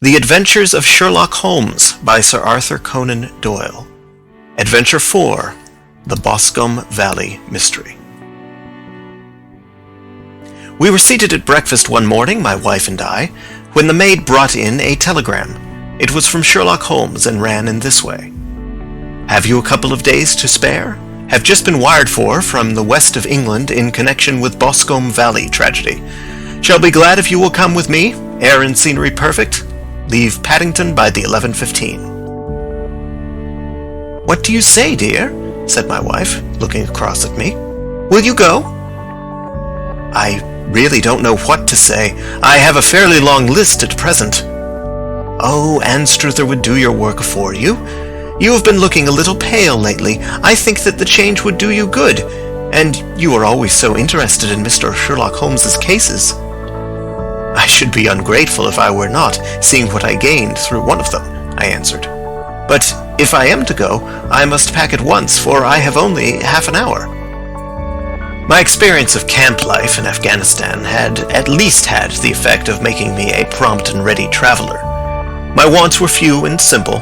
The Adventures of Sherlock Holmes by Sir Arthur Conan Doyle. Adventure 4, The Boscombe Valley Mystery. We were seated at breakfast one morning, my wife and I, when the maid brought in a telegram. It was from Sherlock Holmes and ran in this way. Have you a couple of days to spare? Have just been wired for from the west of England in connection with Boscombe Valley tragedy. Shall be glad if you will come with me. Air and scenery perfect. Leave Paddington by the 11:15. What do you say, dear? Said my wife, looking across at me. Will you go? I really don't know what to say. I have a fairly long list at present. Oh, Anstruther would do your work for you. You have been looking a little pale lately. I think that the change would do you good, and you are always so interested in Mr. Sherlock Holmes's cases. I should be ungrateful if I were not, seeing what I gained through one of them, I answered. But if I am to go, I must pack at once, for I have only half an hour. My experience of camp life in Afghanistan had at least had the effect of making me a prompt and ready traveler. My wants were few and simple,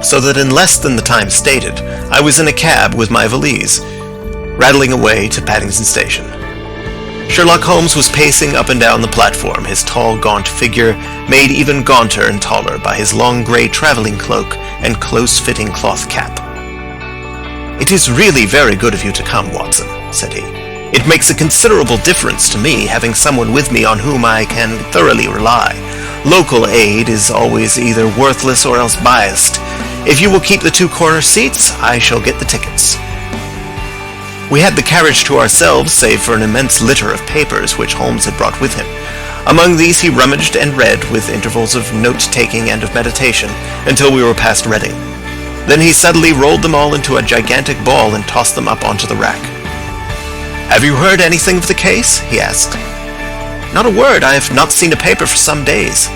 so that in less than the time stated, I was in a cab with my valise, rattling away to Paddington Station. Sherlock Holmes was pacing up and down the platform, his tall, gaunt figure made even gaunter and taller by his long grey travelling cloak and close-fitting cloth cap. "It is really very good of you to come, Watson," said he. "It makes a considerable difference to me having someone with me on whom I can thoroughly rely. Local aid is always either worthless or else biased. If you will keep the two corner seats, I shall get the tickets." We had the carriage to ourselves, save for an immense litter of papers which Holmes had brought with him. Among these he rummaged and read, with intervals of note-taking and of meditation, until we were past Reading. Then he suddenly rolled them all into a gigantic ball and tossed them up onto the rack. "Have you heard anything of the case?" he asked. "Not a word. I have not seen a paper for some days.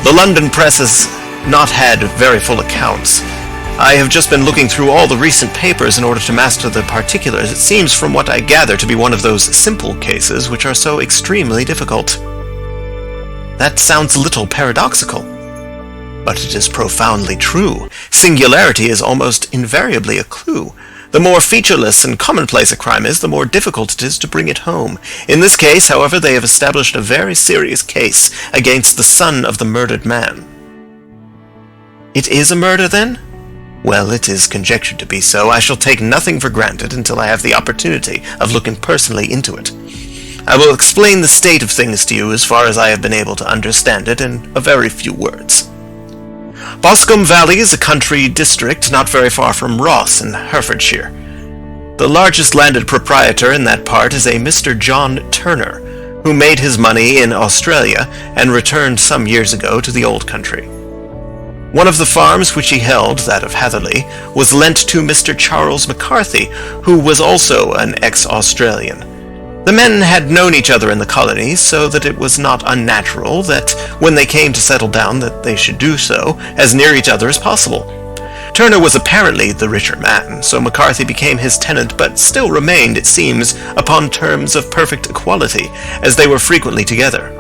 The London press has not had very full accounts. I have just been looking through all the recent papers in order to master the particulars. It seems, from what I gather, to be one of those simple cases which are so extremely difficult." "That sounds a little paradoxical." "But it is profoundly true. Singularity is almost invariably a clue. The more featureless and commonplace a crime is, the more difficult it is to bring it home. In this case, however, they have established a very serious case against the son of the murdered man." "It is a murder, then?" "Well, it is conjectured to be so. I shall take nothing for granted until I have the opportunity of looking personally into it. I will explain the state of things to you as far as I have been able to understand it in a very few words. Boscombe Valley is a country district not very far from Ross in Herefordshire. The largest landed proprietor in that part is a Mr. John Turner, who made his money in Australia and returned some years ago to the old country. One of the farms which he held, that of Hatherley, was lent to Mr. Charles McCarthy, who was also an ex-Australian. The men had known each other in the colonies, so that it was not unnatural that, when they came to settle down, that they should do so as near each other as possible. Turner was apparently the richer man, so McCarthy became his tenant, but still remained, it seems, upon terms of perfect equality, as they were frequently together.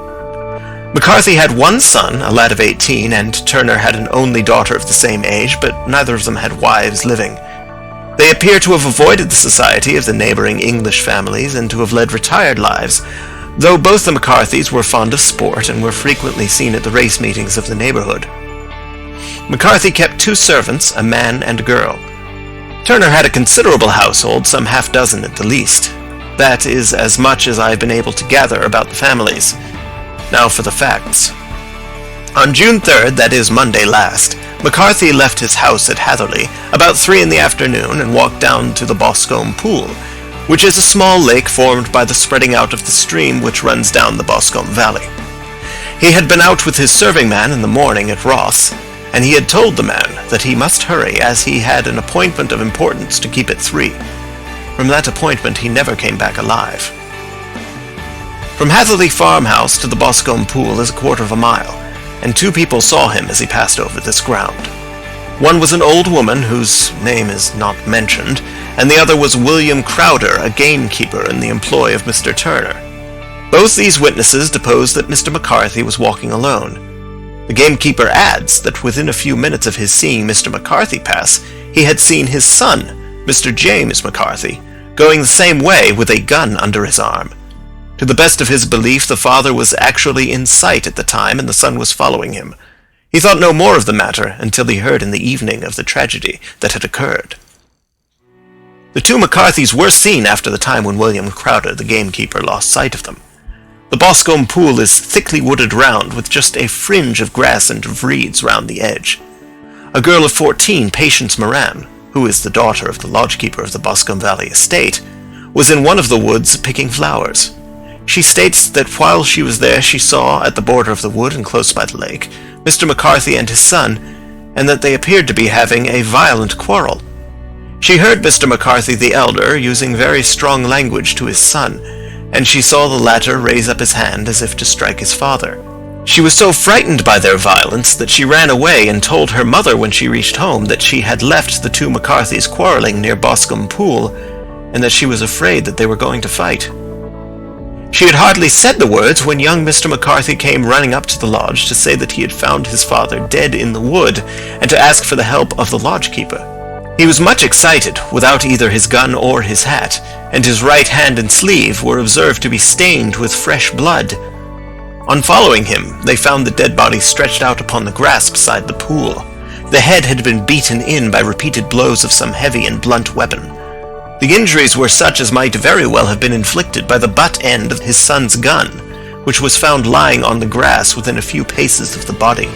McCarthy had one son, a lad of 18, and Turner had an only daughter of the same age, but neither of them had wives living. They appear to have avoided the society of the neighboring English families and to have led retired lives, though both the McCarthys were fond of sport and were frequently seen at the race meetings of the neighborhood. McCarthy kept two servants, a man and a girl. Turner had a considerable household, some half-dozen at the least. That is as much as I have been able to gather about the families. Now for the facts. On June 3rd, that is Monday last, McCarthy left his house at Hatherley about 3 in the afternoon and walked down to the Boscombe Pool, which is a small lake formed by the spreading out of the stream which runs down the Boscombe Valley. He had been out with his serving man in the morning at Ross, and he had told the man that he must hurry, as he had an appointment of importance to keep at 3. From that appointment he never came back alive. From Hatherley farmhouse to the Boscombe Pool is a quarter of a mile, and 2 people saw him as he passed over this ground. One was an old woman whose name is not mentioned, and the other was William Crowder, a gamekeeper in the employ of Mr. Turner. Both these witnesses deposed that Mr. McCarthy was walking alone. The gamekeeper adds that within a few minutes of his seeing Mr. McCarthy pass, he had seen his son, Mr. James McCarthy, going the same way with a gun under his arm. To the best of his belief, the father was actually in sight at the time, and the son was following him. He thought no more of the matter until he heard in the evening of the tragedy that had occurred. The two McCarthys were seen after the time when William Crowder, the gamekeeper, lost sight of them. The Boscombe pool is thickly wooded round, with just a fringe of grass and of reeds round the edge. A girl of 14, Patience Moran, who is the daughter of the lodgekeeper of the Boscombe Valley estate, was in one of the woods picking flowers. She states that while she was there she saw, at the border of the wood and close by the lake, Mr. McCarthy and his son, and that they appeared to be having a violent quarrel. She heard Mr. McCarthy the elder using very strong language to his son, and she saw the latter raise up his hand as if to strike his father. She was so frightened by their violence that she ran away and told her mother when she reached home that she had left the two McCarthys quarreling near Boscombe Pool, and that she was afraid that they were going to fight. She had hardly said the words when young Mr. McCarthy came running up to the lodge to say that he had found his father dead in the wood, and to ask for the help of the lodgekeeper. He was much excited, without either his gun or his hat, and his right hand and sleeve were observed to be stained with fresh blood. On following him, they found the dead body stretched out upon the grass beside the pool. The head had been beaten in by repeated blows of some heavy and blunt weapon. The injuries were such as might very well have been inflicted by the butt end of his son's gun, which was found lying on the grass within a few paces of the body.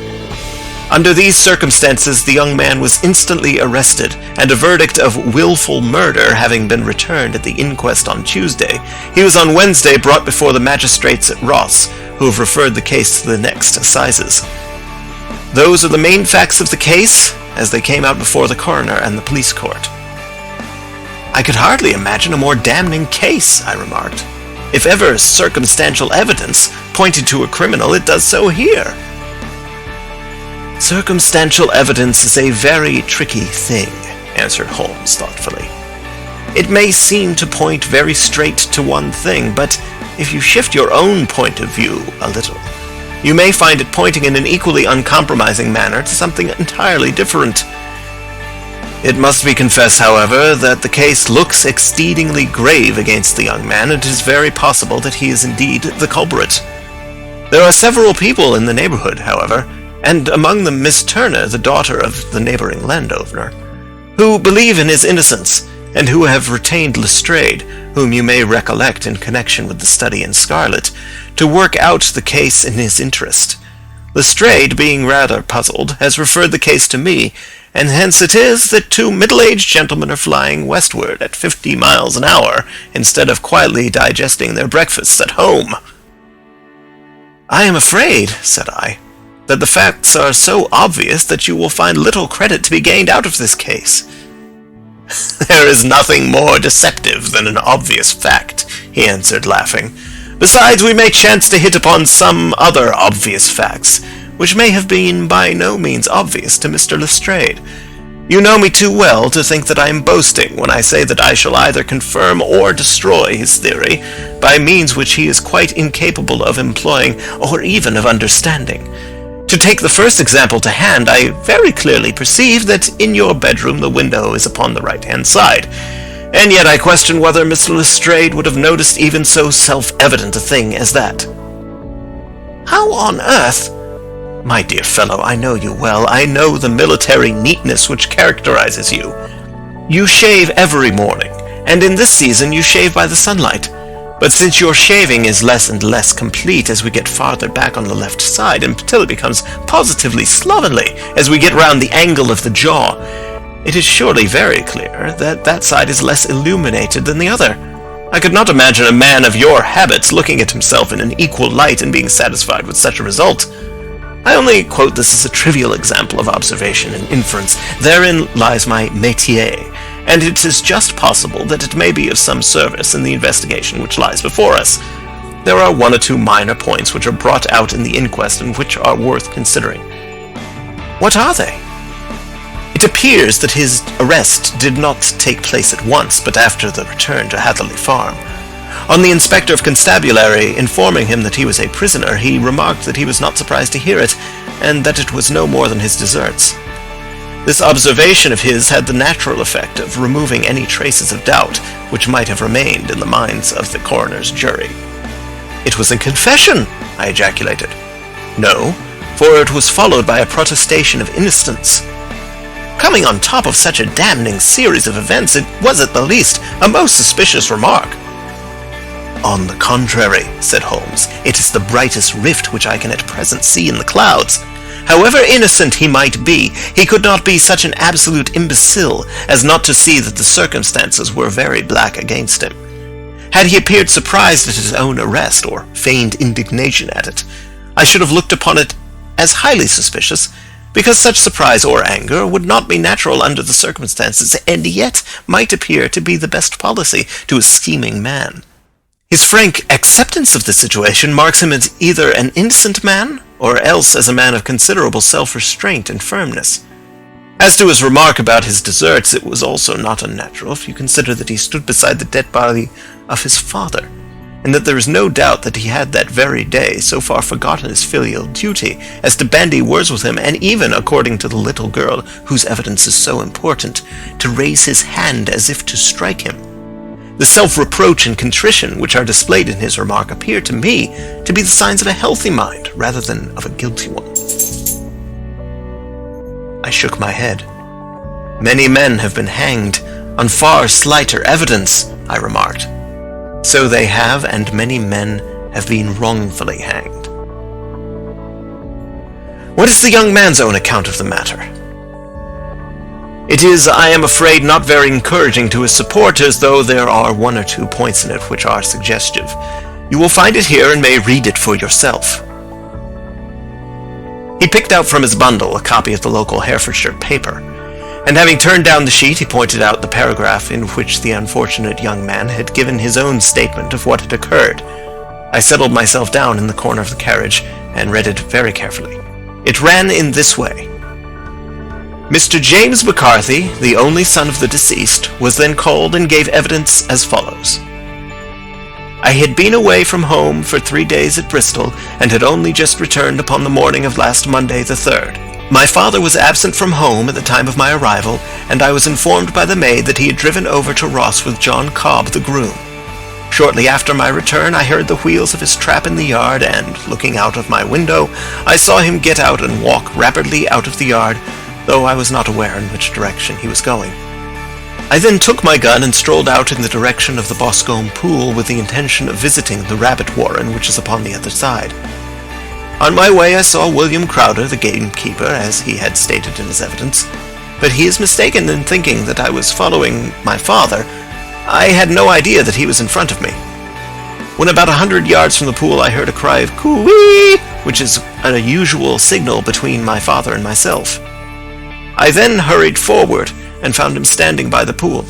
Under these circumstances, the young man was instantly arrested, and a verdict of willful murder having been returned at the inquest on Tuesday, he was on Wednesday brought before the magistrates at Ross, who have referred the case to the next assizes. Those are the main facts of the case, as they came out before the coroner and the police court. I could hardly imagine a more damning case, I remarked. If ever circumstantial evidence pointed to a criminal, it does so here. Circumstantial evidence is a very tricky thing, answered Holmes thoughtfully. It may seem to point very straight to one thing, but if you shift your own point of view a little, you may find it pointing in an equally uncompromising manner to something entirely different. It must be confessed, however, that the case looks exceedingly grave against the young man, and it is very possible that he is indeed the culprit. There are several people in the neighborhood, however, and among them Miss Turner, the daughter of the neighboring landowner, who believe in his innocence, and who have retained Lestrade, whom you may recollect in connection with the study in scarlet, to work out the case in his interest. Lestrade, being rather puzzled, has referred the case to me, and hence it is that two middle-aged gentlemen are flying westward at 50 miles an hour, instead of quietly digesting their breakfasts at home. I am afraid, said I, that the facts are so obvious that you will find little credit to be gained out of this case. There is nothing more deceptive than an obvious fact, he answered, laughing. Besides, we may chance to hit upon some other obvious facts, which may have been by no means obvious to Mr. Lestrade. You know me too well to think that I am boasting when I say that I shall either confirm or destroy his theory by means which he is quite incapable of employing or even of understanding. To take the first example to hand, I very clearly perceive that in your bedroom the window is upon the right-hand side, and yet I question whether Mr. Lestrade would have noticed even so self-evident a thing as that. How on earth? My dear fellow, I know you well. I know the military neatness which characterizes you. You shave every morning, and in this season you shave by the sunlight. But since your shaving is less and less complete as we get farther back on the left side, until it becomes positively slovenly as we get round the angle of the jaw, it is surely very clear that that side is less illuminated than the other. I could not imagine a man of your habits looking at himself in an equal light and being satisfied with such a result. I only quote this as a trivial example of observation and inference. Therein lies my métier, and it is just possible that it may be of some service in the investigation which lies before us. There are one or two minor points which are brought out in the inquest and which are worth considering. What are they? It appears that his arrest did not take place at once, but after the return to Hatherley Farm. On the Inspector of Constabulary informing him that he was a prisoner, he remarked that he was not surprised to hear it, and that it was no more than his deserts. This observation of his had the natural effect of removing any traces of doubt which might have remained in the minds of the coroner's jury. "It was a confession!" I ejaculated. "No, for it was followed by a protestation of innocence. Coming on top of such a damning series of events, it was at the least a most suspicious remark." "On the contrary," said Holmes, "it is the brightest rift which I can at present see in the clouds. However innocent he might be, he could not be such an absolute imbecile as not to see that the circumstances were very black against him. Had he appeared surprised at his own arrest, or feigned indignation at it, I should have looked upon it as highly suspicious, because such surprise or anger would not be natural under the circumstances, and yet might appear to be the best policy to a scheming man. His frank acceptance of the situation marks him as either an innocent man, or else as a man of considerable self-restraint and firmness. As to his remark about his deserts, it was also not unnatural, if you consider that he stood beside the dead body of his father, and that there is no doubt that he had that very day so far forgotten his filial duty as to bandy words with him, and even, according to the little girl whose evidence is so important, to raise his hand as if to strike him. The self-reproach and contrition which are displayed in his remark appear to me to be the signs of a healthy mind rather than of a guilty one." I shook my head. "Many men have been hanged on far slighter evidence," I remarked. "So they have, and many men have been wrongfully hanged." "What is the young man's own account of the matter?" "It is, I am afraid, not very encouraging to his supporters, though there are one or two points in it which are suggestive. You will find it here and may read it for yourself." He picked out from his bundle a copy of the local Herefordshire paper, and having turned down the sheet, he pointed out the paragraph in which the unfortunate young man had given his own statement of what had occurred. I settled myself down in the corner of the carriage and read it very carefully. It ran in this way: "Mr. James McCarthy, the only son of the deceased, was then called and gave evidence as follows. I had been away from home for 3 days at Bristol, and had only just returned upon the morning of last Monday the 3rd. My father was absent from home at the time of my arrival, and I was informed by the maid that he had driven over to Ross with John Cobb, the groom. Shortly after my return, I heard the wheels of his trap in the yard, and, looking out of my window, I saw him get out and walk rapidly out of the yard, though I was not aware in which direction he was going. I then took my gun and strolled out in the direction of the Boscombe pool with the intention of visiting the rabbit warren which is upon the other side. On my way I saw William Crowder, the gamekeeper, as he had stated in his evidence, but he is mistaken in thinking that I was following my father. I had no idea that he was in front of me. When about 100 yards from the pool I heard a cry of coo-wee, which is an unusual signal between my father and myself. I then hurried forward and found him standing by the pool.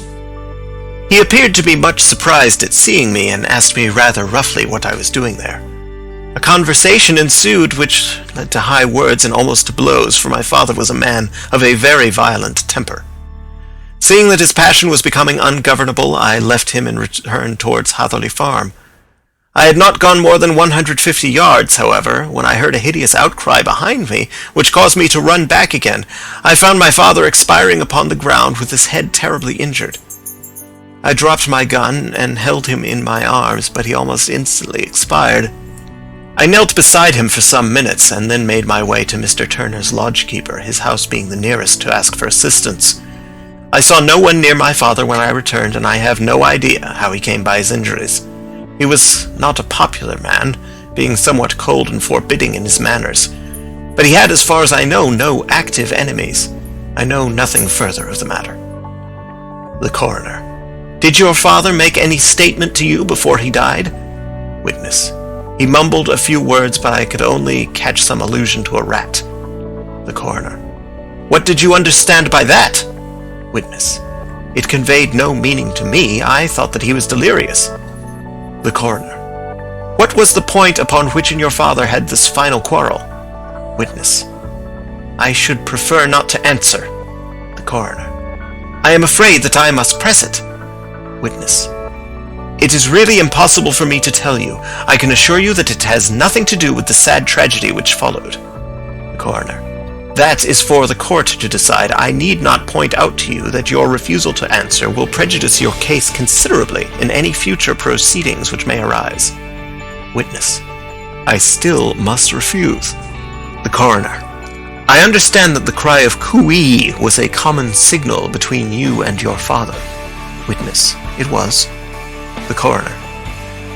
He appeared to be much surprised at seeing me and asked me rather roughly what I was doing there. A conversation ensued which led to high words and almost to blows, for my father was a man of a very violent temper. Seeing that his passion was becoming ungovernable, I left him and returned towards Hatherley Farm. I had not gone more than 150 yards, however, when I heard a hideous outcry behind me, which caused me to run back again. I found my father expiring upon the ground with his head terribly injured. I dropped my gun and held him in my arms, but he almost instantly expired. I knelt beside him for some minutes, and then made my way to Mr. Turner's lodge-keeper, his house being the nearest, to ask for assistance. I saw no one near my father when I returned, and I have no idea how he came by his injuries. He was not a popular man, being somewhat cold and forbidding in his manners, but he had, as far as I know, no active enemies. I know nothing further of the matter." The coroner: "Did your father make any statement to you before he died?" Witness: "He mumbled a few words, but I could only catch some allusion to a rat." The coroner: "What did you understand by that?" Witness: "It conveyed no meaning to me. I thought that he was delirious." The coroner: "What was the point upon which you and your father had this final quarrel?" Witness: "I should prefer not to answer." The coroner: "I am afraid that I must press it." Witness: "It is really impossible for me to tell you. I can assure you that it has nothing to do with the sad tragedy which followed." The coroner. "That is for the court to decide. I need not point out to you that your refusal to answer will prejudice your case considerably in any future proceedings which may arise." Witness: "I still must refuse." The coroner: "I understand that the cry of cooee was a common signal between you and your father." Witness: "It was." The coroner: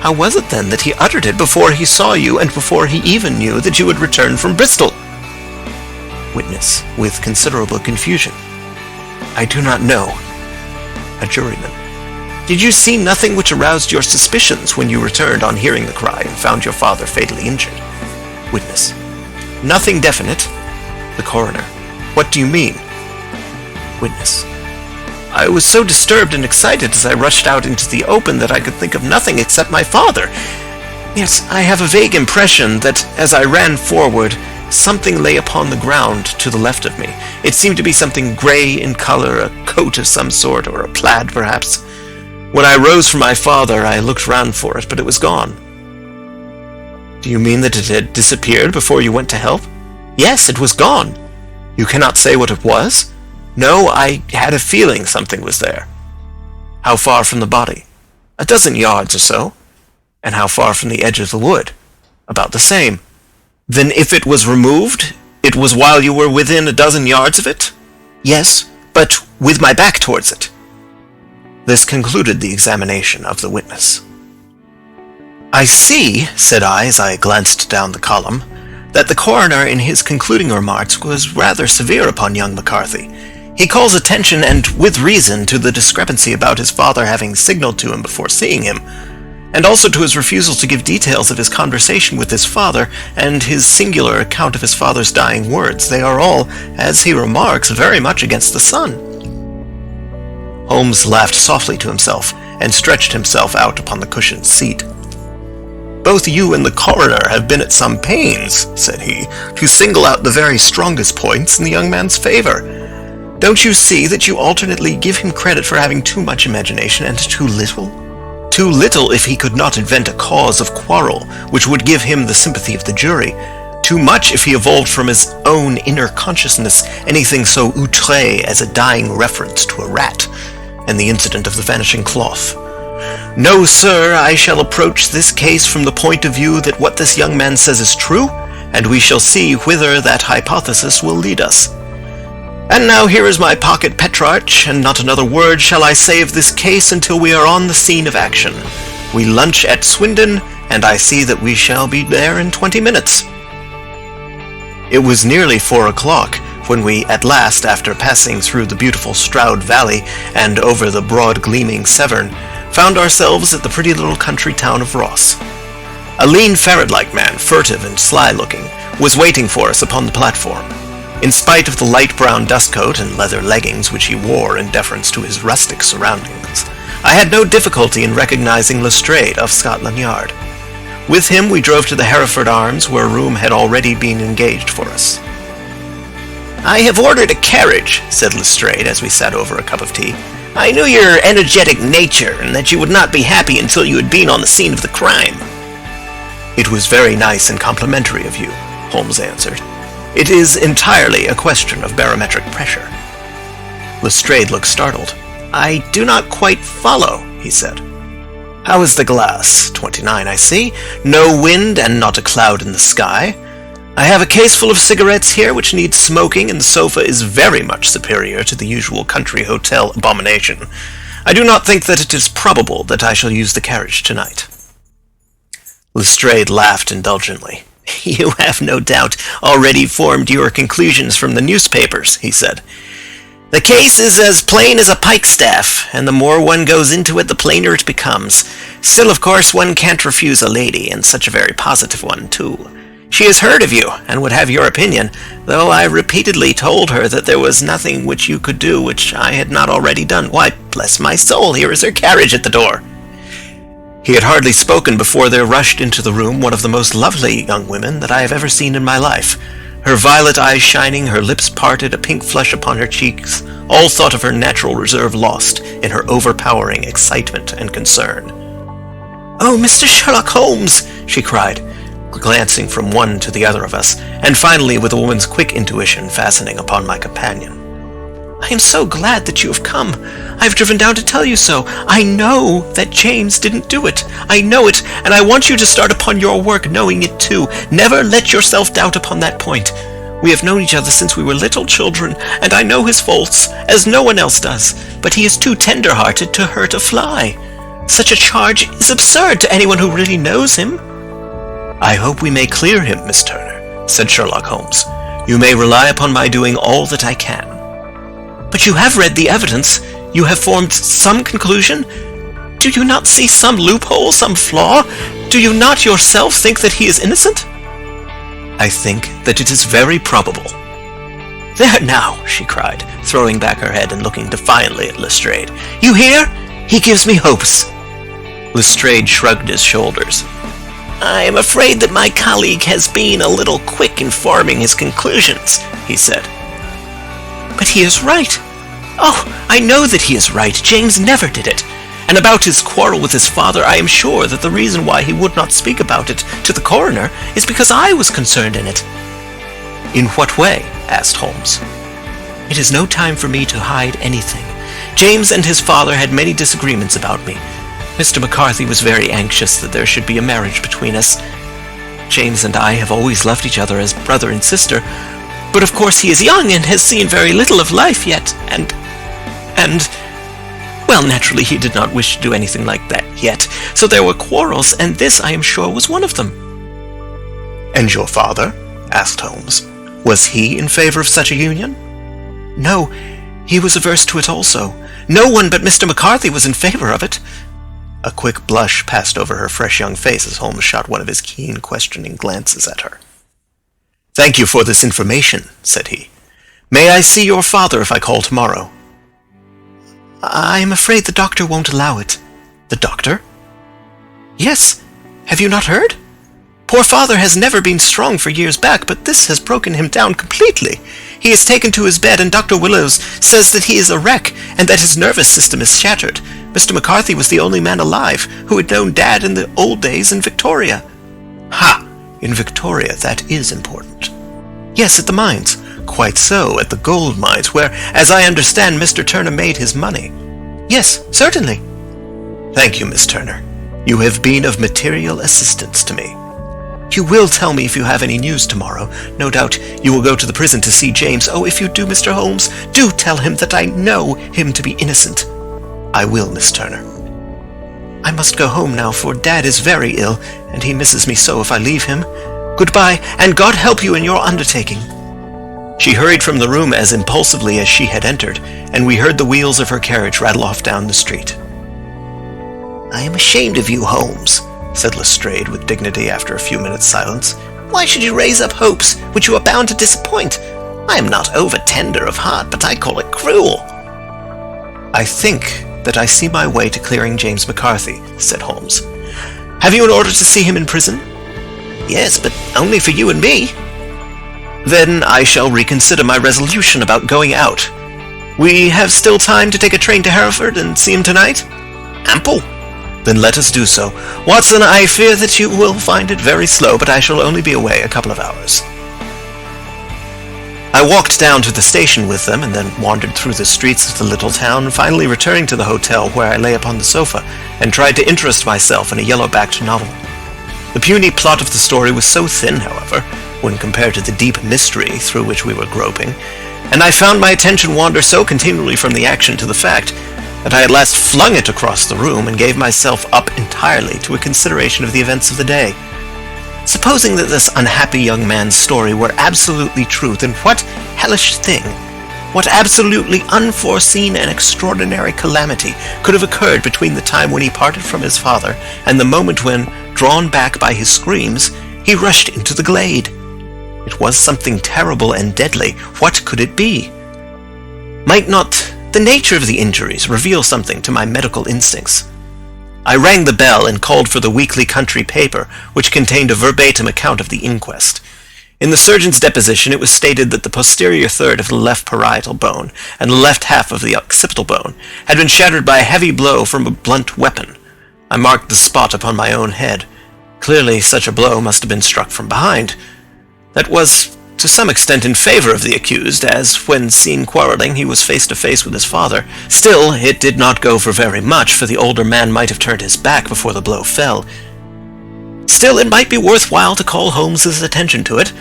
"How was it then that he uttered it before he saw you and before he even knew that you had returned from Bristol?" Witness, with considerable confusion: "I do not know." A juryman: "Did you see nothing which aroused your suspicions when you returned on hearing the cry and found your father fatally injured?" Witness: "Nothing definite." The coroner: "What do you mean?" Witness: "I was so disturbed and excited as I rushed out into the open that I could think of nothing except my father. Yes, I have a vague impression that as I ran forward, something lay upon the ground to the left of me. It seemed to be something gray in color, a coat of some sort, or a plaid perhaps. When I rose from my father, I looked round for it, but it was gone." "Do you mean that it had disappeared before you went to help?" "Yes, it was gone." "You cannot say what it was?" "No, I had a feeling something was there." "How far from the body?" "A dozen yards or so." "And how far from the edge of the wood?" "About the same." "Then if it was removed, it was while you were within a dozen yards of it?" "Yes, but with my back towards it." This concluded the examination of the witness. "I see," said I as I glanced down the column, "that the coroner in his concluding remarks was rather severe upon young McCarthy. He calls attention, and with reason, to the discrepancy about his father having signaled to him before seeing him, and also to his refusal to give details of his conversation with his father, and his singular account of his father's dying words. They are all, as he remarks, very much against the son." Holmes laughed softly to himself, and stretched himself out upon the cushioned seat. "Both you and the coroner have been at some pains," said he, "to single out the very strongest points in the young man's favor. Don't you see that you alternately give him credit for having too much imagination and too little? Too little if he could not invent a cause of quarrel which would give him the sympathy of the jury. Too much if he evolved from his own inner consciousness anything so outré as a dying reference to a rat, and the incident of the vanishing cloth. No, sir, I shall approach this case from the point of view that what this young man says is true, and we shall see whither that hypothesis will lead us. And now here is my pocket Petrarch, and not another word shall I say of this case until we are on the scene of action. We lunch at Swindon, and I see that we shall be there in 20 minutes. It was nearly 4 o'clock when we at last, after passing through the beautiful Stroud Valley and over the broad gleaming Severn, found ourselves at the pretty little country town of Ross. A lean ferret-like man, furtive and sly-looking, was waiting for us upon the platform. In spite of the light brown dustcoat and leather leggings which he wore in deference to his rustic surroundings, I had no difficulty in recognizing Lestrade of Scotland Yard. With him we drove to the Hereford Arms, where a room had already been engaged for us. "I have ordered a carriage," said Lestrade as we sat over a cup of tea. "I knew your energetic nature, and that you would not be happy until you had been on the scene of the crime." "It was very nice and complimentary of you," Holmes answered. "It is entirely a question of barometric pressure." Lestrade looked startled. "I do not quite follow," he said. "How is the glass? 29, I see. No wind and not a cloud in the sky. I have a case full of cigarettes here which needs smoking, and the sofa is very much superior to the usual country hotel abomination. I do not think that it is probable that I shall use the carriage tonight." Lestrade laughed indulgently. "You have no doubt already formed your conclusions from the newspapers," he said. "The case is as plain as a pikestaff, and the more one goes into it, the plainer it becomes. Still, of course, one can't refuse a lady, and such a very positive one, too. She has heard of you, and would have your opinion, though I repeatedly told her that there was nothing which you could do which I had not already done. Why, bless my soul, here is her carriage at the door." He had hardly spoken before there rushed into the room one of the most lovely young women that I have ever seen in my life. Her violet eyes shining, her lips parted, a pink flush upon her cheeks, all thought of her natural reserve lost in her overpowering excitement and concern. "Oh, Mr. Sherlock Holmes!" she cried. glancing from one to the other of us, and finally with a woman's quick intuition fastening upon my companion. "I am so glad that you have come. I have driven down to tell you so. I know that James didn't do it. I know it, and I want you to start upon your work knowing it too. Never let yourself doubt upon that point. We have known each other since we were little children, and I know his faults, as no one else does, but he is too tender-hearted to hurt a fly. Such a charge is absurd to anyone who really knows him." "I hope we may clear him, Miss Turner," said Sherlock Holmes. "You may rely upon my doing all that I can." "But you have read the evidence. You have formed some conclusion. Do you not see some loophole, some flaw? Do you not yourself think that he is innocent?" "I think that it is very probable." "There now," she cried, throwing back her head and looking defiantly at Lestrade. "You hear? He gives me hopes." Lestrade shrugged his shoulders. "I am afraid that my colleague has been a little quick in forming his conclusions," he said. "But he is right. Oh, I know that he is right. James never did it. And about his quarrel with his father, I am sure that the reason why he would not speak about it to the coroner is because I was concerned in it." "In what way?" asked Holmes. "It is no time for me to hide anything. James and his father had many disagreements about me. Mr. McCarthy was very anxious that there should be a marriage between us. James and I have always loved each other as brother and sister, but of course he is young and has seen very little of life yet, and well, naturally he did not wish to do anything like that yet, so there were quarrels, and this, I am sure, was one of them." "And your father?" asked Holmes. "Was he in favor of such a union?" "No, he was averse to it also. No one but Mr. McCarthy was in favor of it." A quick blush passed over her fresh young face as Holmes shot one of his keen, questioning glances at her. "Thank you for this information," said he. "May I see your father if I call tomorrow?" "I am afraid the doctor won't allow it." "The doctor?" "Yes. Have you not heard? Poor father has never been strong for years back, but this has broken him down completely. He is taken to his bed, and Dr. Willows says that he is a wreck, and that his nervous system is shattered. Mr. McCarthy was the only man alive who had known Dad in the old days in Victoria." "Ha! In Victoria, that is important." "Yes, at the mines." "Quite so, at the gold mines, where, as I understand, Mr. Turner made his money." "Yes, certainly." "Thank you, Miss Turner. You have been of material assistance to me. You will tell me if you have any news tomorrow. No doubt you will go to the prison to see James. Oh, if you do, Mr. Holmes, do tell him that I know him to be innocent." "I will, Miss Turner." "I must go home now, for Dad is very ill, and he misses me so if I leave him. Goodbye, and God help you in your undertaking." She hurried from the room as impulsively as she had entered, and we heard the wheels of her carriage rattle off down the street. "I am ashamed of you, Holmes," said Lestrade with dignity after a few minutes' silence. "Why should you raise up hopes which you are bound to disappoint? I am not over-tender of heart, but I call it cruel." "I think that I see my way to clearing James McCarthy," said Holmes. "Have you an order to see him in prison?" "Yes, but only for you and me." "Then I shall reconsider my resolution about going out. We have still time to take a train to Hereford and see him tonight?" "Ample." "Then let us do so. Watson, I fear that you will find it very slow, but I shall only be away a couple of hours." I walked down to the station with them, and then wandered through the streets of the little town, finally returning to the hotel where I lay upon the sofa, and tried to interest myself in a yellow-backed novel. The puny plot of the story was so thin, however, when compared to the deep mystery through which we were groping, and I found my attention wander so continually from the action to the fact, that I at last flung it across the room and gave myself up entirely to a consideration of the events of the day. Supposing that this unhappy young man's story were absolutely true, then what hellish thing, what absolutely unforeseen and extraordinary calamity could have occurred between the time when he parted from his father and the moment when, drawn back by his screams, he rushed into the glade? It was something terrible and deadly. What could it be? Might not the nature of the injuries reveal something to my medical instincts? I rang the bell and called for the weekly country paper, which contained a verbatim account of the inquest. In the surgeon's deposition it was stated that the posterior third of the left parietal bone and the left half of the occipital bone had been shattered by a heavy blow from a blunt weapon. I marked the spot upon my own head. Clearly such a blow must have been struck from behind. That was to some extent in favor of the accused, as when seen quarreling he was face to face with his father. Still, it did not go for very much, for the older man might have turned his back before the blow fell. Still, it might be worthwhile to call Holmes's attention to it.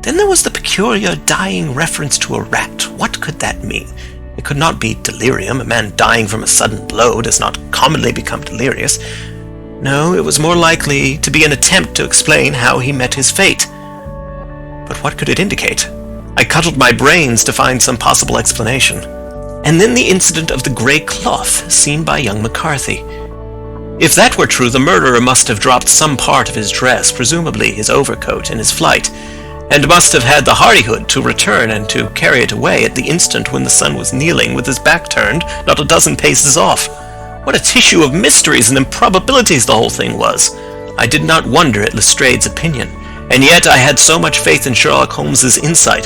Then there was the peculiar dying reference to a rat. What could that mean? It could not be delirium. A man dying from a sudden blow does not commonly become delirious. No, it was more likely to be an attempt to explain how he met his fate. But what could it indicate? I cuddled my brains to find some possible explanation. And then the incident of the grey cloth seen by young McCarthy. If that were true, the murderer must have dropped some part of his dress, presumably his overcoat, in his flight, and must have had the hardihood to return and to carry it away at the instant when the son was kneeling with his back turned not a dozen paces off. What a tissue of mysteries and improbabilities the whole thing was! I did not wonder at Lestrade's opinion, and yet I had so much faith in Sherlock Holmes's insight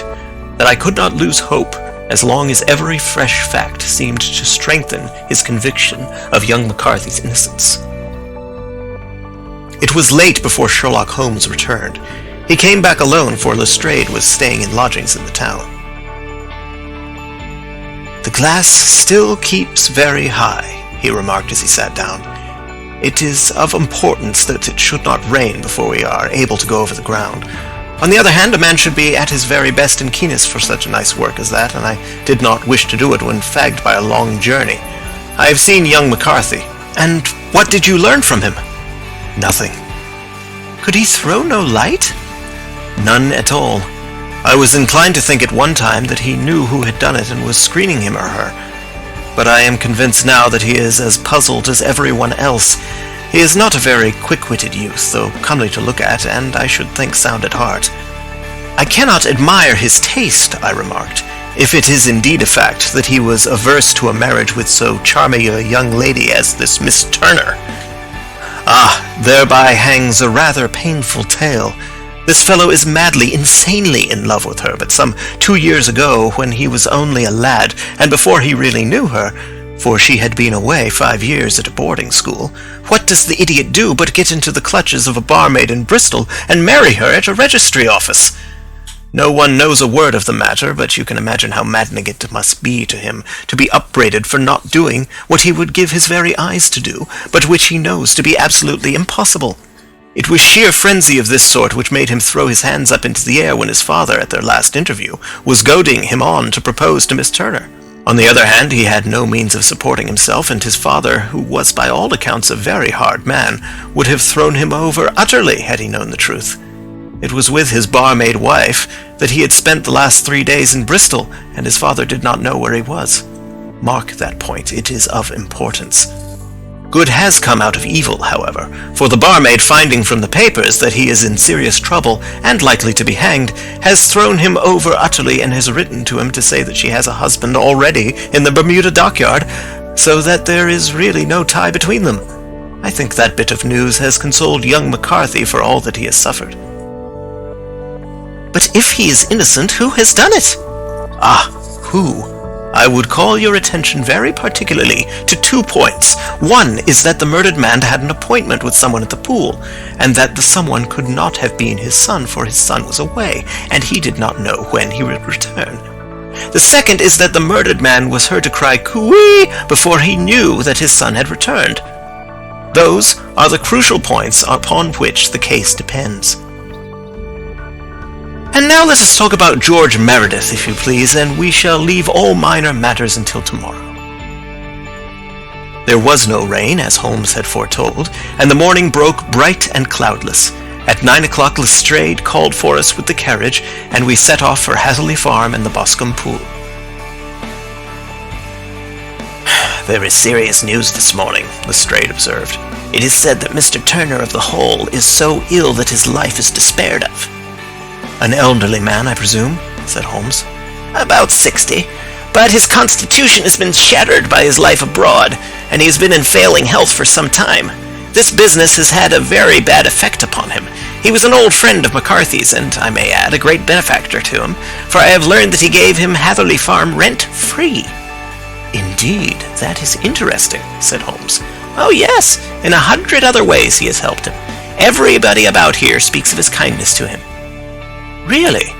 that I could not lose hope as long as every fresh fact seemed to strengthen his conviction of young McCarthy's innocence. It was late before Sherlock Holmes returned. He came back alone, for Lestrade was staying in lodgings in the town. "The glass still keeps very high," he remarked as he sat down. "It is of importance that it should not rain before we are able to go over the ground. On the other hand, a man should be at his very best and keenest for such a nice work as that, and I did not wish to do it when fagged by a long journey. I have seen young McCarthy." "And what did you learn from him?" "Nothing." "Could he throw no light?" "None at all. I was inclined to think at one time that he knew who had done it and was screening him or her. But I am convinced now that he is as puzzled as everyone else. He is not a very quick-witted youth, though comely to look at, and I should think sound at heart." "I cannot admire his taste," I remarked, "if it is indeed a fact that he was averse to a marriage with so charming a young lady as this Miss Turner." "Ah, thereby hangs a rather painful tale. This fellow is madly, insanely in love with her, but some 2 years ago, when he was only a lad, and before he really knew her, for she had been away 5 years at a boarding school, what does the idiot do but get into the clutches of a barmaid in Bristol and marry her at a registry office? No one knows a word of the matter, but you can imagine how maddening it must be to him to be upbraided for not doing what he would give his very eyes to do, but which he knows to be absolutely impossible. It was sheer frenzy of this sort which made him throw his hands up into the air when his father, at their last interview, was goading him on to propose to Miss Turner. On the other hand, he had no means of supporting himself, and his father, who was by all accounts a very hard man, would have thrown him over utterly had he known the truth. It was with his barmaid wife that he had spent the last 3 days in Bristol, and his father did not know where he was. Mark that point, it is of importance. Good has come out of evil, however, for the barmaid, finding from the papers that he is in serious trouble and likely to be hanged, has thrown him over utterly and has written to him to say that she has a husband already in the Bermuda dockyard, so that there is really no tie between them. I think that bit of news has consoled young McCarthy for all that he has suffered." "But if he is innocent, who has done it?" "Ah, who? I would call your attention very particularly to 2 points. One is that the murdered man had an appointment with someone at the pool, and that the someone could not have been his son, for his son was away, and he did not know when he would return. The second is that the murdered man was heard to cry "Coo-ee" before he knew that his son had returned. Those are the crucial points upon which the case depends. And now let us talk about George Meredith, if you please, and we shall leave all minor matters until tomorrow. There was no rain, as Holmes had foretold, and the morning broke bright and cloudless. At 9 o'clock Lestrade called for us with the carriage, and we set off for Hatherley Farm and the Boscombe Pool. "There is serious news this morning," Lestrade observed. "It is said that Mr. Turner of the Hole is so ill that his life is despaired of." "An elderly man, I presume?" said Holmes. "About 60, but his constitution has been shattered by his life abroad, and he has been in failing health for some time. This business has had a very bad effect upon him. He was an old friend of McCarthy's, and I may add, a great benefactor to him, for I have learned that he gave him Hatherley Farm rent-free." "Indeed, that is interesting," said Holmes. "Oh yes, in 100 other ways he has helped him. Everybody about here speaks of his kindness to him. Really?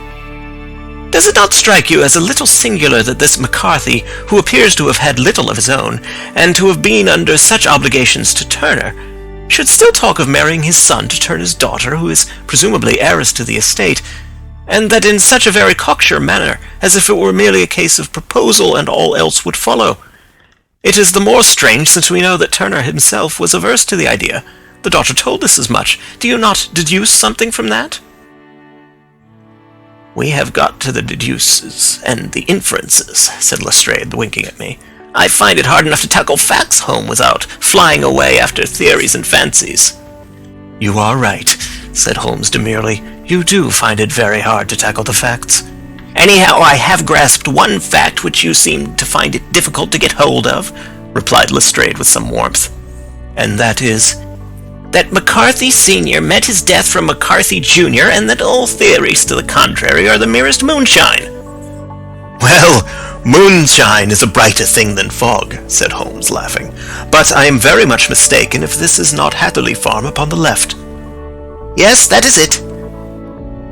Does it not strike you as a little singular that this McCarthy, who appears to have had little of his own, and to have been under such obligations to Turner, should still talk of marrying his son to Turner's daughter, who is presumably heiress to the estate, and that in such a very cocksure manner, as if it were merely a case of proposal and all else would follow? It is the more strange since we know that Turner himself was averse to the idea. The daughter told us as much. Do you not deduce something from that? We have got to the deduces and the inferences, said Lestrade, winking at me. I find it hard enough to tackle facts home without flying away after theories and fancies. You are right, said Holmes demurely. You do find it very hard to tackle the facts. Anyhow, I have grasped one fact which you seem to find it difficult to get hold of, replied Lestrade with some warmth. And that is? That McCarthy Sr. met his death from McCarthy Jr., and that all theories to the contrary are the merest moonshine. Well, moonshine is a brighter thing than fog, said Holmes, laughing. But I am very much mistaken if this is not Hatherley Farm upon the left. Yes, that is it.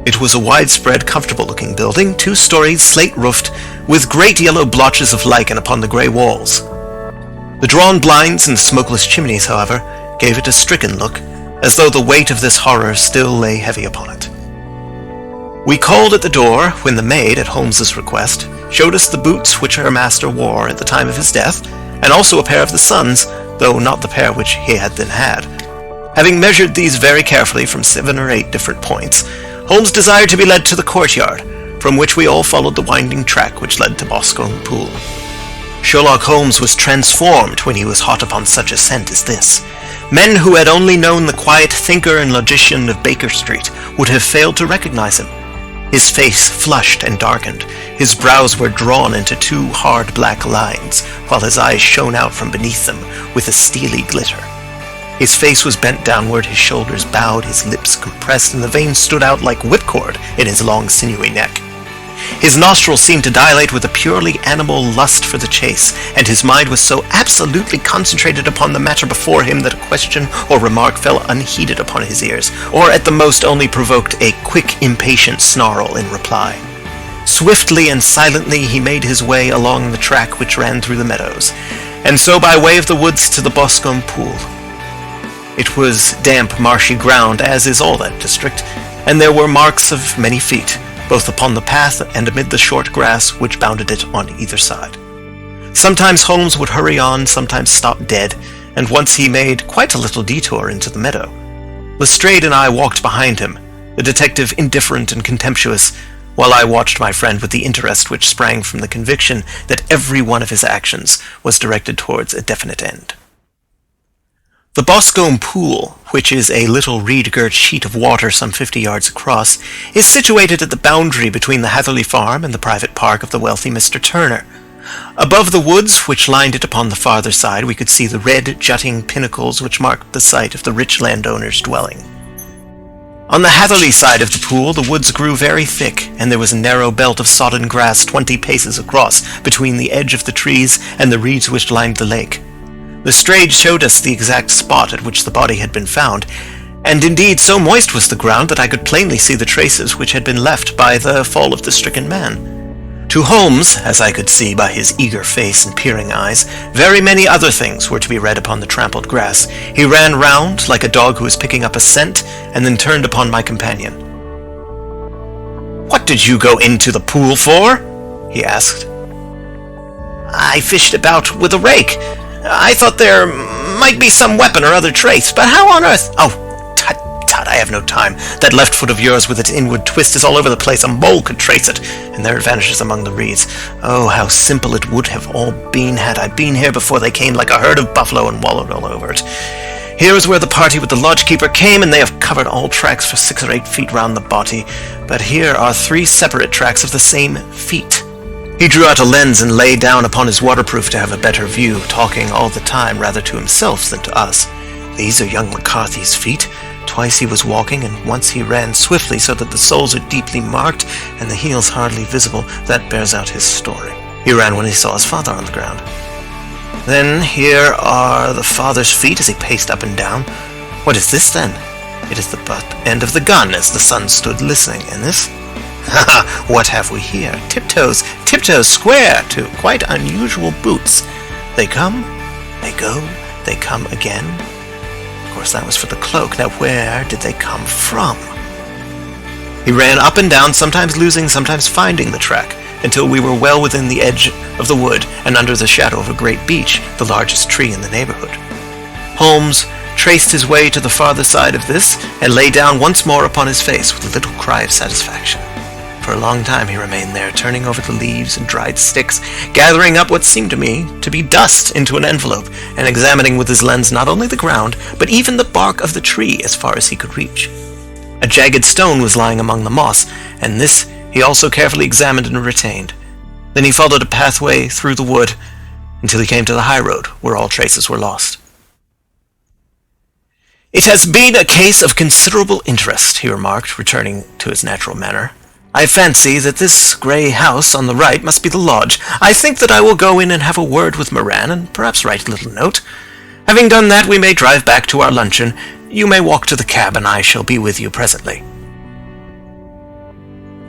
It was a widespread, comfortable-looking building, 2-storied, slate-roofed, with great yellow blotches of lichen upon the grey walls. The drawn blinds and smokeless chimneys, however, gave it a stricken look, as though the weight of this horror still lay heavy upon it. We called at the door when the maid, at Holmes's request, showed us the boots which her master wore at the time of his death, and also a pair of the son's, though not the pair which he had then had. Having measured these very carefully from 7 or 8 different points, Holmes desired to be led to the courtyard, from which we all followed the winding track which led to Boscombe Pool. Sherlock Holmes was transformed when he was hot upon such a scent as this. Men who had only known the quiet thinker and logician of Baker Street would have failed to recognize him. His face flushed and darkened. His brows were drawn into 2 hard black lines, while his eyes shone out from beneath them with a steely glitter. His face was bent downward, his shoulders bowed, his lips compressed, and the veins stood out like whipcord in his long sinewy neck. His nostrils seemed to dilate with a purely animal lust for the chase, and his mind was so absolutely concentrated upon the matter before him that a question or remark fell unheeded upon his ears, or at the most only provoked a quick, impatient snarl in reply. Swiftly and silently he made his way along the track which ran through the meadows, and so by way of the woods to the Boscombe Pool. It was damp, marshy ground, as is all that district, and there were marks of many feet, both upon the path and amid the short grass which bounded it on either side. Sometimes Holmes would hurry on, sometimes stop dead, and once he made quite a little detour into the meadow. Lestrade and I walked behind him, the detective indifferent and contemptuous, while I watched my friend with the interest which sprang from the conviction that every one of his actions was directed towards a definite end. The Boscombe Pool, which is a little reed-girt sheet of water some 50 yards across, is situated at the boundary between the Hatherley Farm and the private park of the wealthy Mr. Turner. Above the woods which lined it upon the farther side, we could see the red, jutting pinnacles which marked the site of the rich landowner's dwelling. On the Hatherley side of the pool, the woods grew very thick, and there was a narrow belt of sodden grass 20 paces across between the edge of the trees and the reeds which lined the lake. Lestrade showed us the exact spot at which the body had been found, and indeed so moist was the ground that I could plainly see the traces which had been left by the fall of the stricken man. To Holmes, as I could see by his eager face and peering eyes, very many other things were to be read upon the trampled grass. He ran round, like a dog who is picking up a scent, and then turned upon my companion. "What did you go into the pool for?" he asked. "I fished about with a rake. I thought there might be some weapon or other trace, but how on earth—" "Oh, tut, I have no time. That left foot of yours with its inward twist is all over the place. A mole could trace it, and there it vanishes among the reeds. Oh, how simple it would have all been had I been here before they came like a herd of buffalo and wallowed all over it. Here is where the party with the lodge-keeper came, and they have covered all tracks for 6 or 8 feet round the body, but here are 3 separate tracks of the same feet." He drew out a lens and lay down upon his waterproof to have a better view, talking all the time rather to himself than to us. "These are young McCarthy's feet. Twice he was walking, and once he ran swiftly so that the soles are deeply marked and the heels hardly visible. That bears out his story. He ran when he saw his father on the ground. Then here are the father's feet as he paced up and down. What is this, then? It is the butt end of the gun as the son stood listening, and this? Ha! What have we here? Tiptoes square to quite unusual boots. They come, they go, they come again. Of course, that was for the cloak. Now, where did they come from? He ran up and down, sometimes losing, sometimes finding the track, until we were well within the edge of the wood and under the shadow of a great beech, the largest tree in the neighborhood. Holmes traced his way to the farther side of this and lay down once more upon his face with a little cry of satisfaction. For a long time he remained there, turning over the leaves and dried sticks, gathering up what seemed to me to be dust into an envelope, and examining with his lens not only the ground, but even the bark of the tree as far as he could reach. A jagged stone was lying among the moss, and this he also carefully examined and retained. Then he followed a pathway through the wood until he came to the high road, where all traces were lost. "It has been a case of considerable interest," he remarked, returning to his natural manner. "I fancy that this grey house on the right must be the lodge. I think that I will go in and have a word with Moran, and perhaps write a little note. Having done that, we may drive back to our luncheon. You may walk to the cab, and I shall be with you presently."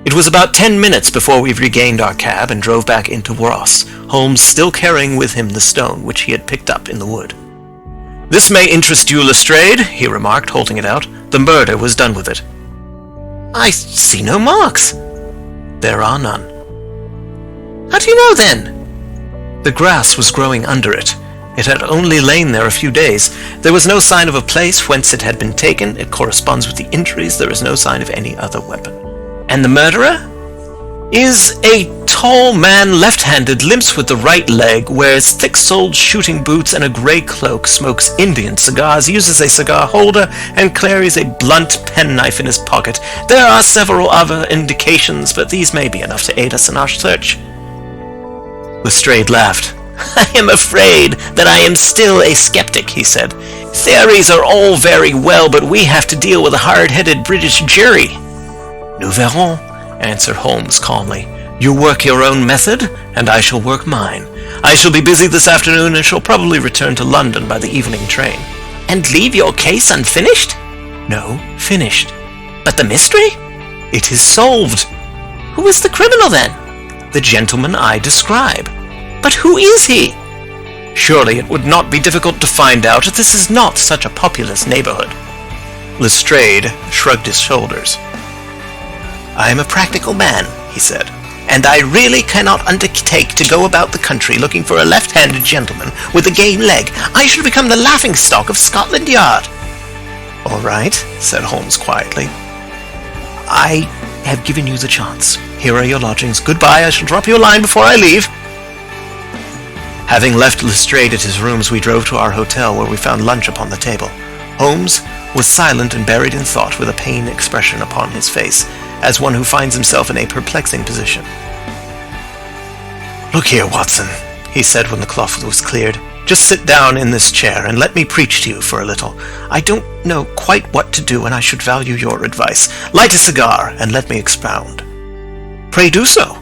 It was about 10 minutes before we regained our cab and drove back into Ross, Holmes still carrying with him the stone which he had picked up in the wood. "This may interest you, Lestrade," he remarked, holding it out. "The murder was done with it." "I see no marks." "There are none." "How do you know, then?" "The grass was growing under it. It had only lain there a few days. There was no sign of a place whence it had been taken. It corresponds with the injuries. There is no sign of any other weapon." "And the murderer?" "Is a tall man, left-handed, limps with the right leg, wears thick-soled shooting boots and a grey cloak, smokes Indian cigars, uses a cigar holder, and carries a blunt penknife in his pocket. There are several other indications, but these may be enough to aid us in our search." Lestrade laughed. "I am afraid that I am still a skeptic," he said. "Theories are all very well, but we have to deal with a hard-headed British jury." "Nous verrons," answered Holmes calmly. "You work your own method, and I shall work mine. I shall be busy this afternoon and shall probably return to London by the evening train." "And leave your case unfinished?" "No, finished." "But the mystery?" "It is solved." "Who is the criminal, then?" "The gentleman I describe." "But who is he?" "Surely it would not be difficult to find out. This is not such a populous neighborhood." Lestrade shrugged his shoulders. "I am a practical man," he said, "and I really cannot undertake to go about the country looking for a left-handed gentleman with a game leg. I should become the laughing-stock of Scotland Yard." "All right," said Holmes quietly. "I have given you the chance. Here are your lodgings. Goodbye. I shall drop you a line before I leave." Having left Lestrade at his rooms, we drove to our hotel, where we found lunch upon the table. Holmes was silent and buried in thought, with a pained expression upon his face, as one who finds himself in a perplexing position. "Look here, Watson," he said when the cloth was cleared. "Just sit down in this chair and let me preach to you for a little. I don't know quite what to do, and I should value your advice. Light a cigar and let me expound." "Pray do so."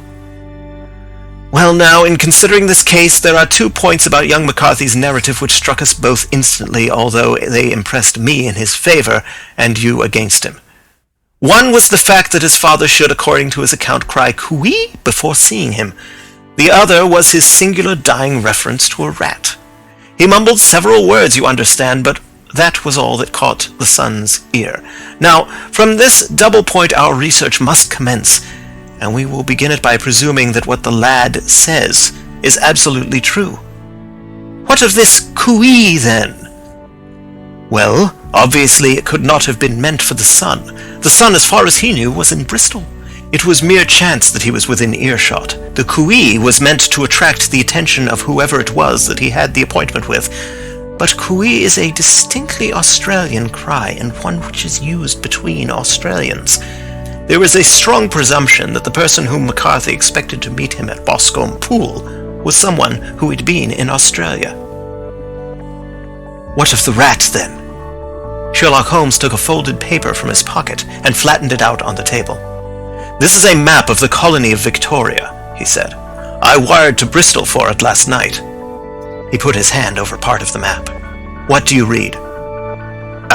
"Well, now, in considering this case, there are 2 points about young McCarthy's narrative which struck us both instantly, although they impressed me in his favor and you against him. One was the fact that his father should, according to his account, cry "Cooey" before seeing him. The other was his singular dying reference to a rat. He mumbled several words, you understand, but that was all that caught the son's ear. Now, from this double point our research must commence, and we will begin it by presuming that what the lad says is absolutely true. What of this cooey, then? Well, obviously it could not have been meant for the son. The son, as far as he knew, was in Bristol. It was mere chance that he was within earshot. The cooey was meant to attract the attention of whoever it was that he had the appointment with. But cooey is a distinctly Australian cry, and one which is used between Australians. There is a strong presumption that the person whom McCarthy expected to meet him at Boscombe Pool was someone who had been in Australia. What of the rat, then? Sherlock Holmes took a folded paper from his pocket and flattened it out on the table. "This is a map of the colony of Victoria," he said. "I wired to Bristol for it last night." He put his hand over part of the map. "What do you read?"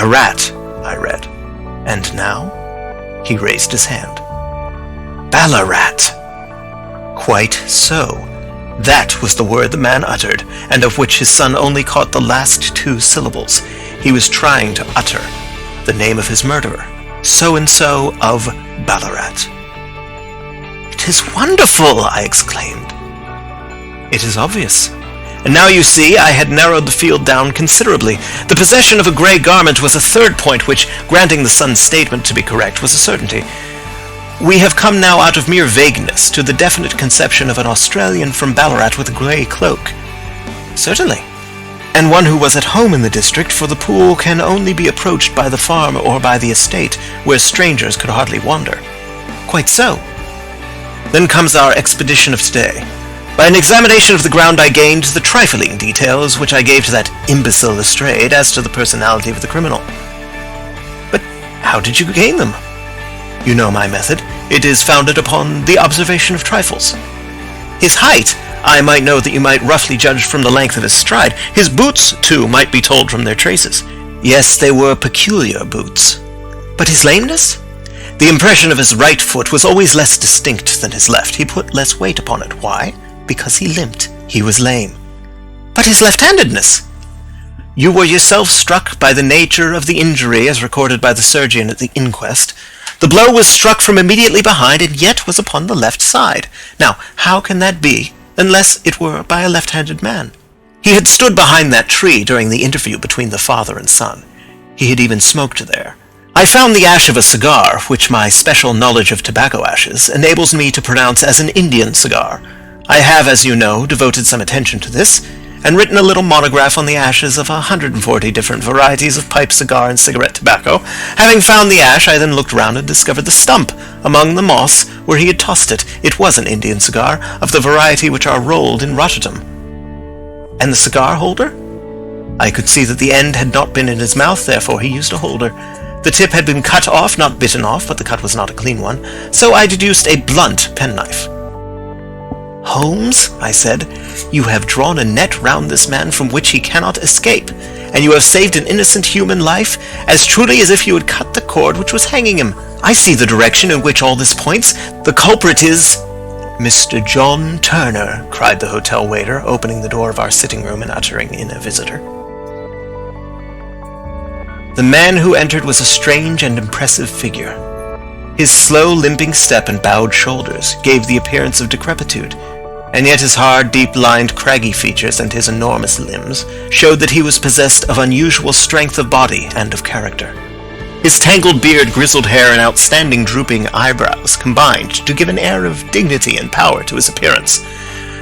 "A rat," I read. And now he raised his hand. Ballarat! Quite so. That was the word the man uttered, and of which his son only caught the last 2 syllables. He was trying to utter the name of his murderer, so-and-so of Ballarat. "It is wonderful!" I exclaimed. "It is obvious. And now you see I had narrowed the field down considerably. The possession of a grey garment was a third point which, granting the son's statement to be correct, was a certainty. We have come now out of mere vagueness to the definite conception of an Australian from Ballarat with a grey cloak." "Certainly. And one who was at home in the district, for the pool can only be approached by the farm or by the estate, where strangers could hardly wander." "Quite so. Then comes our expedition of today. By an examination of the ground I gained the trifling details which I gave to that imbecile Lestrade as to the personality of the criminal." "But how did you gain them?" "You know my method. It is founded upon the observation of trifles. His height I might know that you might roughly judge from the length of his stride. His boots, too, might be told from their traces. Yes, they were peculiar boots. But his lameness? The impression of his right foot was always less distinct than his left. He put less weight upon it. Why? Because he limped. He was lame. But his left-handedness? You were yourself struck by the nature of the injury as recorded by the surgeon at the inquest. The blow was struck from immediately behind and yet was upon the left side. Now, how can that be unless it were by a left-handed man? He had stood behind that tree during the interview between the father and son. He had even smoked there. I found the ash of a cigar, which my special knowledge of tobacco ashes enables me to pronounce as an Indian cigar. I have, as you know, devoted some attention to this, and written a little monograph on the ashes of 140 different varieties of pipe, cigar, and cigarette tobacco. Having found the ash, I then looked round and discovered the stump among the moss where he had tossed it. It was an Indian cigar, of the variety which are rolled in Rotterdam. And the cigar holder? I could see that the end had not been in his mouth, therefore he used a holder. The tip had been cut off, not bitten off, but the cut was not a clean one, so I deduced a blunt penknife. "Holmes," I said, "you have drawn a net round this man from which he cannot escape, and you have saved an innocent human life as truly as if you had cut the cord which was hanging him. I see the direction in which all this points. The culprit is—" "Mr. John Turner," cried the hotel waiter, opening the door of our sitting-room and uttering in a visitor. The man who entered was a strange and impressive figure. His slow, limping step and bowed shoulders gave the appearance of decrepitude, and yet his hard, deep-lined, craggy features and his enormous limbs showed that he was possessed of unusual strength of body and of character. His tangled beard, grizzled hair, and outstanding drooping eyebrows combined to give an air of dignity and power to his appearance,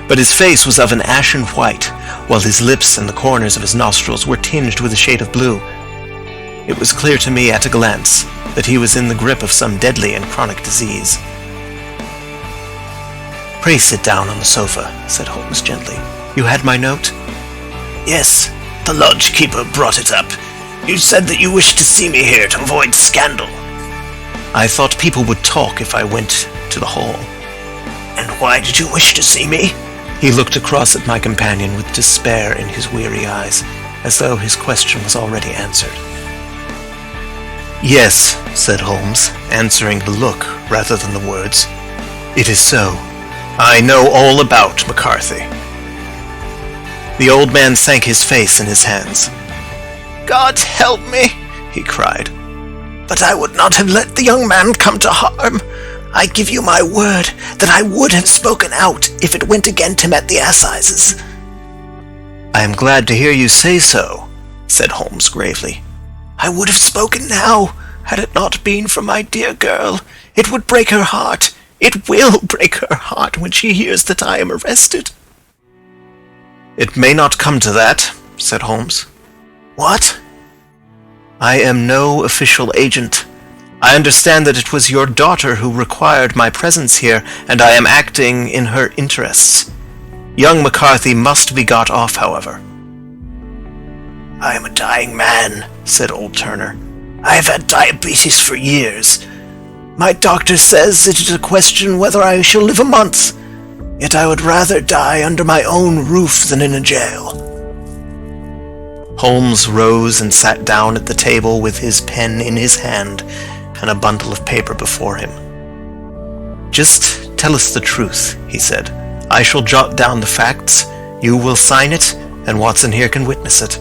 but his face was of an ashen white, while his lips and the corners of his nostrils were tinged with a shade of blue. It was clear to me at a glance that he was in the grip of some deadly and chronic disease. "Pray sit down on the sofa," said Holmes gently. "You had my note?" "Yes, the lodge-keeper brought it up. You said that you wished to see me here to avoid scandal." "I thought people would talk if I went to the hall." "And why did you wish to see me?" He looked across at my companion with despair in his weary eyes, as though his question was already answered. "Yes," said Holmes, answering the look rather than the words. "It is so. I know all about McCarthy." The old man sank his face in his hands. "God help me," he cried. "But I would not have let the young man come to harm. I give you my word that I would have spoken out if it went against him at the assizes." "I am glad to hear you say so," said Holmes gravely. "I would have spoken now, had it not been for my dear girl. It would break her heart. It will break her heart when she hears that I am arrested." "It may not come to that," said Holmes. "What?" "I am no official agent. I understand that it was your daughter who required my presence here, and I am acting in her interests. Young McCarthy must be got off, however." "I am a dying man," said old Turner. "I have had diabetes for years. My doctor says it is a question whether I shall live a month. Yet I would rather die under my own roof than in a jail." Holmes rose and sat down at the table with his pen in his hand and a bundle of paper before him. "Just tell us the truth," he said. "I shall jot down the facts, you will sign it, and Watson here can witness it.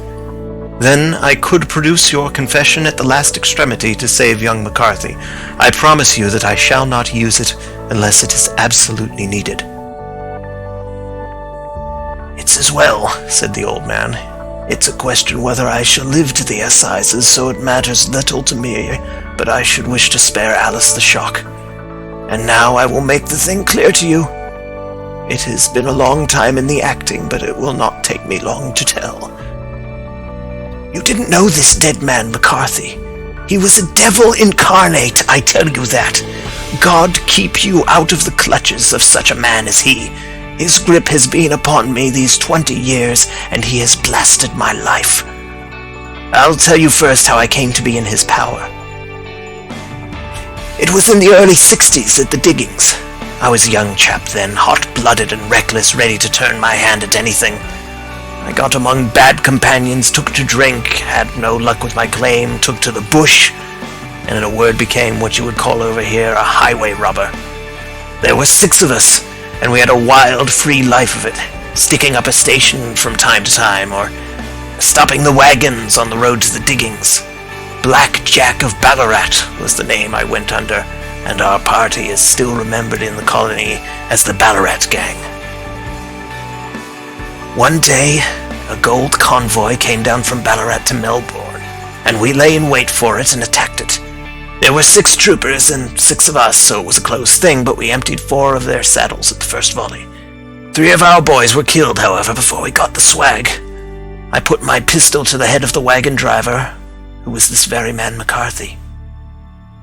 Then I could produce your confession at the last extremity to save young McCarthy. I promise you that I shall not use it unless it is absolutely needed." "It's as well," said the old man. "It's a question whether I shall live to the assizes, so it matters little to me, but I should wish to spare Alice the shock. And now I will make the thing clear to you. It has been a long time in the acting, but it will not take me long to tell. You didn't know this dead man, McCarthy. He was a devil incarnate, I tell you that. God keep you out of the clutches of such a man as he. His grip has been upon me these 20 years, and he has blasted my life. I'll tell you first how I came to be in his power. It was in the early 60s at the diggings. I was a young chap then, hot-blooded and reckless, ready to turn my hand at anything. I got among bad companions, took to drink, had no luck with my claim, took to the bush, and in a word became what you would call over here a highway robber. There were 6 of us, and we had a wild, free life of it, sticking up a station from time to time, or stopping the wagons on the road to the diggings. Black Jack of Ballarat was the name I went under, and our party is still remembered in the colony as the Ballarat Gang. One day, a gold convoy came down from Ballarat to Melbourne, and we lay in wait for it and attacked it. There were 6 troopers and 6 of us, so it was a close thing, but we emptied 4 of their saddles at the first volley. 3 of our boys were killed, however, before we got the swag. I put my pistol to the head of the wagon driver, who was this very man McCarthy.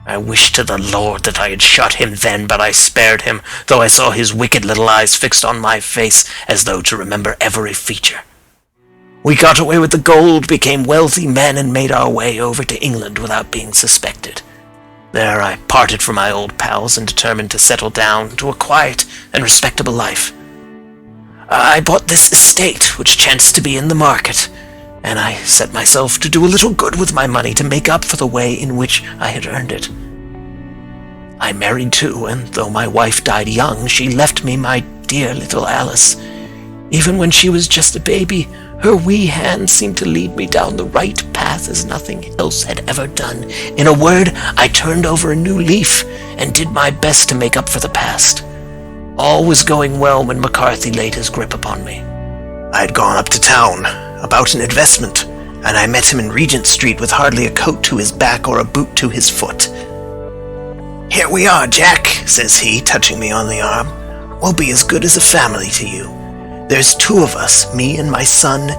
I wished to the Lord that I had shot him then, but I spared him, though I saw his wicked little eyes fixed on my face as though to remember every feature. We got away with the gold, became wealthy men, and made our way over to England without being suspected. There I parted from my old pals and determined to settle down to a quiet and respectable life. I bought this estate, which chanced to be in the market, and I set myself to do a little good with my money to make up for the way in which I had earned it. I married too, and though my wife died young, she left me my dear little Alice. Even when she was just a baby, her wee hand seemed to lead me down the right path as nothing else had ever done. In a word, I turned over a new leaf and did my best to make up for the past. All was going well when McCarthy laid his grip upon me. I had gone up to town about an investment, and I met him in Regent Street with hardly a coat to his back or a boot to his foot. "Here we are, Jack," says he, touching me on the arm. "We'll be as good as a family to you. There's 2 of us, me and my son,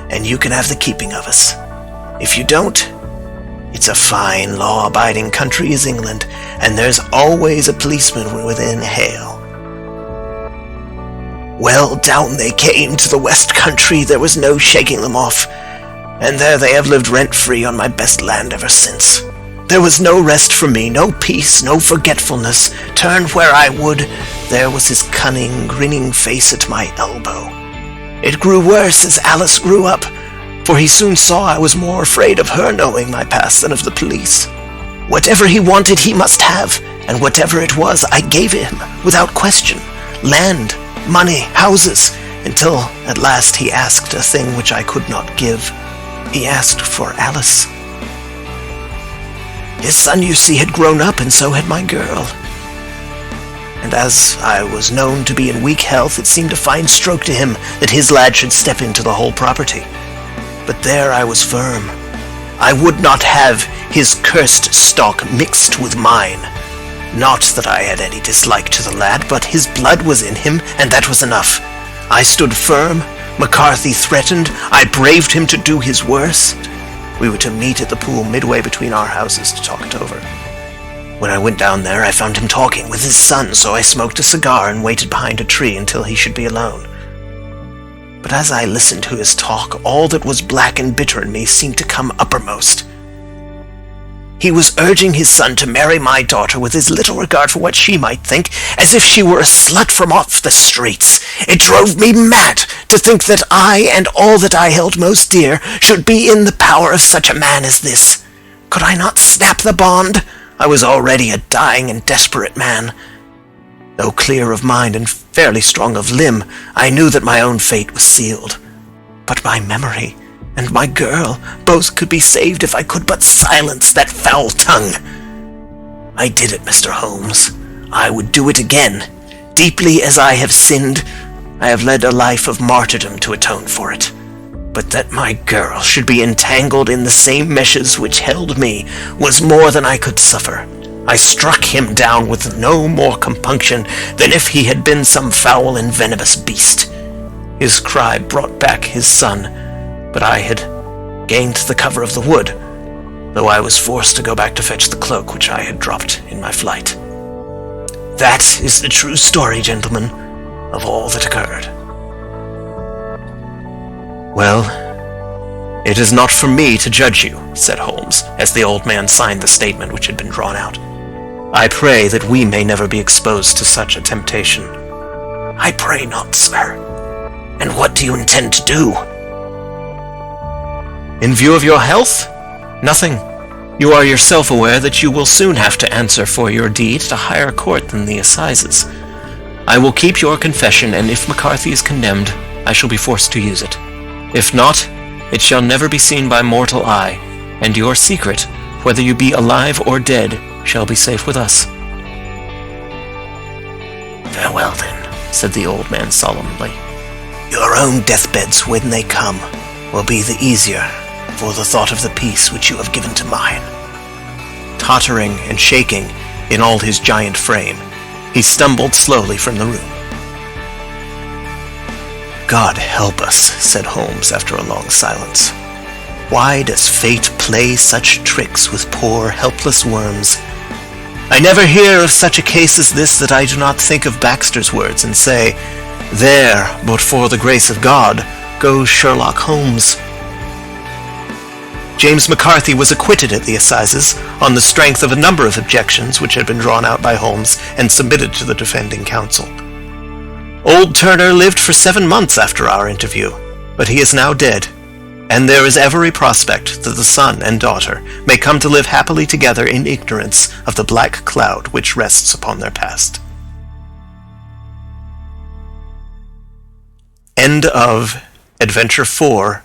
and you can have the keeping of us. If you don't, it's a fine, law-abiding country is England, and there's always a policeman within hail." Well, down they came to the West Country. There was no shaking them off, and there they have lived rent-free on my best land ever since. There was no rest for me, no peace, no forgetfulness. Turn where I would, there was his cunning, grinning face at my elbow. It grew worse as Alice grew up, for he soon saw I was more afraid of her knowing my past than of the police. Whatever he wanted, he must have, and whatever it was, I gave him, without question. Land, money, houses, until at last he asked a thing which I could not give. He asked for Alice. His son, you see, had grown up, and so had my girl. And as I was known to be in weak health, it seemed a fine stroke to him that his lad should step into the whole property. But there I was firm. I would not have his cursed stock mixed with mine. Not that I had any dislike to the lad, but his blood was in him, and that was enough. I stood firm. McCarthy threatened. I braved him to do his worst. We were to meet at the pool midway between our houses to talk it over. When I went down there, I found him talking with his son, so I smoked a cigar and waited behind a tree until he should be alone. But as I listened to his talk, all that was black and bitter in me seemed to come uppermost. He was urging his son to marry my daughter with as little regard for what she might think, as if she were a slut from off the streets. It drove me mad. To think that I and all that I held most dear should be in the power of such a man as this. Could I not snap the bond? I was already a dying and desperate man. Though clear of mind and fairly strong of limb, I knew that my own fate was sealed. But my memory and my girl both could be saved if I could but silence that foul tongue. I did it, Mr. Holmes. I would do it again. Deeply as I have sinned, I have led a life of martyrdom to atone for it. But that my girl should be entangled in the same meshes which held me was more than I could suffer. I struck him down with no more compunction than if he had been some foul and venomous beast. His cry brought back his son, but I had gained the cover of the wood, though I was forced to go back to fetch the cloak which I had dropped in my flight. That is the true story, gentlemen, of all that occurred. Well, it is not for me to judge you, said Holmes, as the old man signed the statement which had been drawn out. I pray that we may never be exposed to such a temptation. I pray not, sir. And what do you intend to do? In view of your health? Nothing. You are yourself aware that you will soon have to answer for your deed to higher court than the assizes. I will keep your confession, and if McCarthy is condemned, I shall be forced to use it. If not, it shall never be seen by mortal eye, and your secret, whether you be alive or dead, shall be safe with us. Farewell, then, said the old man solemnly. Your own deathbeds, when they come, will be the easier for the thought of the peace which you have given to mine. Tottering and shaking in all his giant frame, he stumbled slowly from the room. God help us, said Holmes after a long silence. Why does fate play such tricks with poor, helpless worms? I never hear of such a case as this that I do not think of Baxter's words and say, there, but for the grace of God, goes Sherlock Holmes. James McCarthy was acquitted at the assizes on the strength of a number of objections which had been drawn out by Holmes and submitted to the defending counsel. Old Turner lived for 7 months after our interview, but he is now dead, and there is every prospect that the son and daughter may come to live happily together in ignorance of the black cloud which rests upon their past. End of Adventure 4,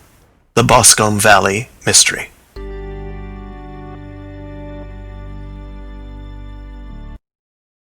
The Boscombe Valley Mystery.